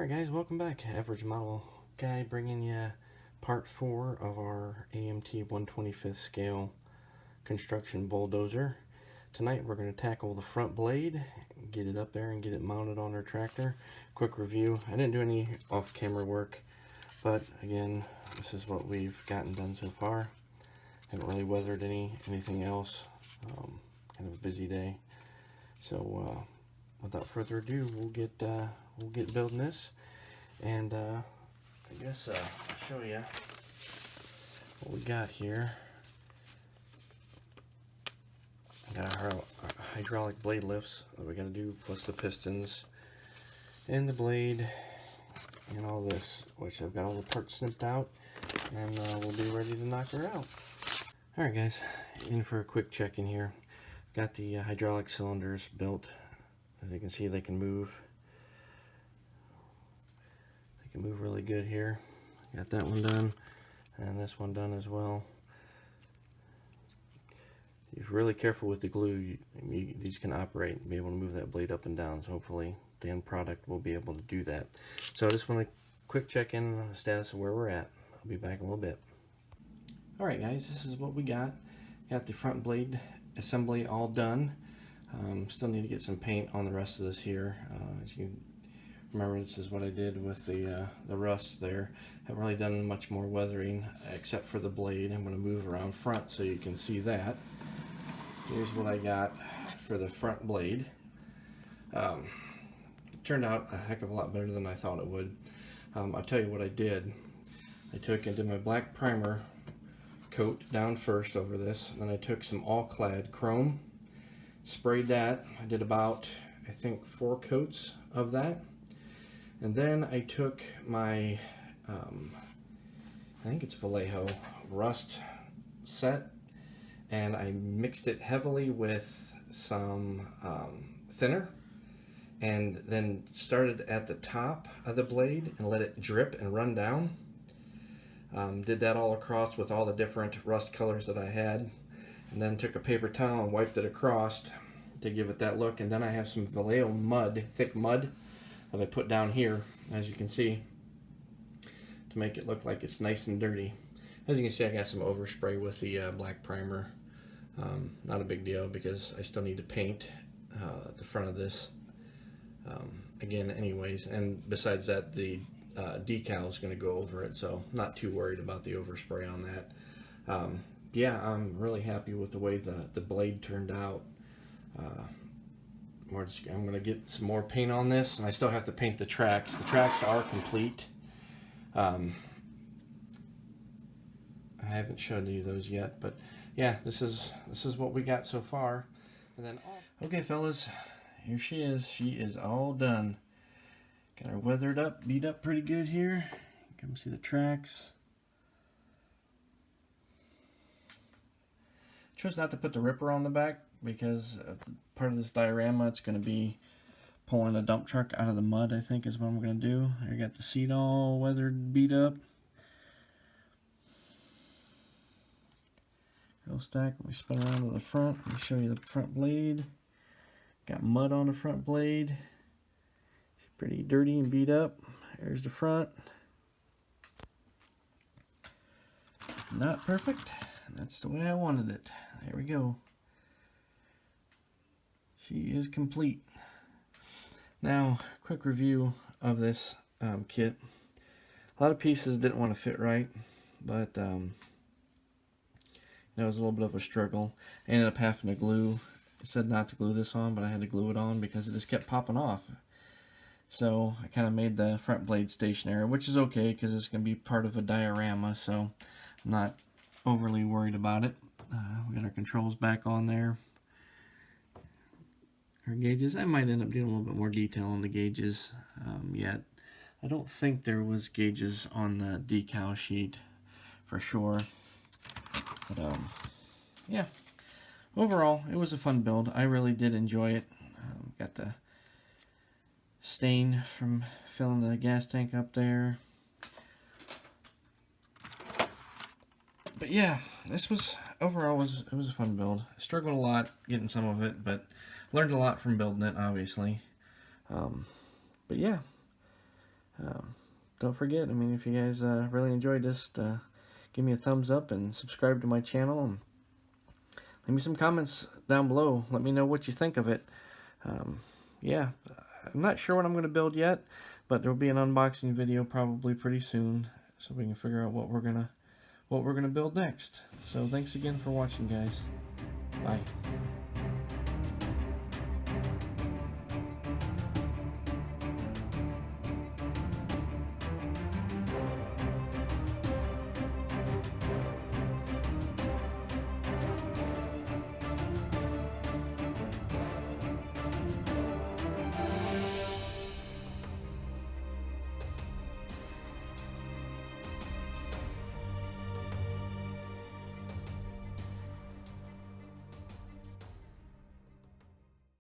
Alright guys, welcome back. Average Model Guy bringing you part 4 of our AMT 125th scale construction bulldozer. Tonight we're going to tackle the front blade, get it up there and get it mounted on our tractor. Quick review, I didn't do any off-camera work, but again, this is what we've gotten done so far. Haven't really weathered anything else. Kind of a busy day. So without further ado, we'll get building this, and I guess I'll show you what we got here. I got our hydraulic blade lifts that we got to do, plus the pistons and the blade and all this, which I've got all the parts snipped out, and we'll be ready to knock her out. Alright guys, in for a quick check in here. Got the hydraulic cylinders built. As you can see, they can move. They can move really good here. Got that one done, and this one done as well. If you're really careful with the glue, these can operate and be able to move that blade up and down. So hopefully the end product will be able to do that. So I just want to quick check in on the status of where we're at. I'll be back in a little bit. Alright guys, this is what we got. Got the front blade assembly all done. Still need to get some paint on the rest of this here. As you can remember, this is what I did with the rust there. Haven't really done much more weathering except for the blade. I'm going to move around front so you can see that. Here's what I got for the front blade. It turned out a heck of a lot better than I thought it would. I'll tell you what I did. I took and did my black primer coat down first over this, and then I took some all-clad chrome, sprayed that. I did about, I think, 4 coats of that, and then I took my I think it's Vallejo rust set, and I mixed it heavily with some thinner, and then started at the top of the blade and let it drip and run down. Did that all across with all the different rust colors that I had, and then took a paper towel and wiped it across to give it that look. And then I have some Vallejo mud, thick mud, that I put down here, as you can see, to make it look like it's nice and dirty. As you can see, I got some overspray with the black primer. Not a big deal because I still need to paint the front of this again anyways, and besides that, the decal is going to go over it, so not too worried about the overspray on that. Yeah, I'm really happy with the way the blade turned out. I'm going to get some more paint on this, and I still have to paint the tracks. The tracks are complete. I haven't showed you those yet, but yeah, this is what we got so far. And then, okay fellas, here she is. She is all done. Got her weathered up, beat up pretty good here. Come see the tracks. Chose not to put the ripper on the back because part of this diorama, it's going to be pulling a dump truck out of the mud, I think is what I'm going to do. I got the seat all weathered, beat up. Real stack. We spin around to the front. Let me show you the front blade. Got mud on the front blade. Pretty dirty and beat up. There's the front. Not perfect. That's the way I wanted it. There we go. She is complete. Now, quick review of this kit. A lot of pieces didn't want to fit right, but it was a little bit of a struggle. I ended up having to glue. It said not to glue this on, but I had to glue it on because it just kept popping off. So I kind of made the front blade stationary, which is okay because it's going to be part of a diorama, so I'm not overly worried about it. We got our controls back on there. Our gauges, I might end up doing a little bit more detail on the gauges yet. I don't think there was gauges on the decal sheet for sure. But yeah, overall it was a fun build. I really did enjoy it. Got the stain from filling the gas tank up there. But yeah, this was overall it was a fun build. I struggled a lot getting some of it, but learned a lot from building it, obviously. But yeah, Don't forget, I mean, if you guys really enjoyed this, give me a thumbs up and subscribe to my channel. And leave me some comments down below. Let me know what you think of it. Yeah, I'm not sure what I'm going to build yet, but there will be an unboxing video probably pretty soon, so we can figure out what we're gonna build next. So thanks again for watching, guys. Bye.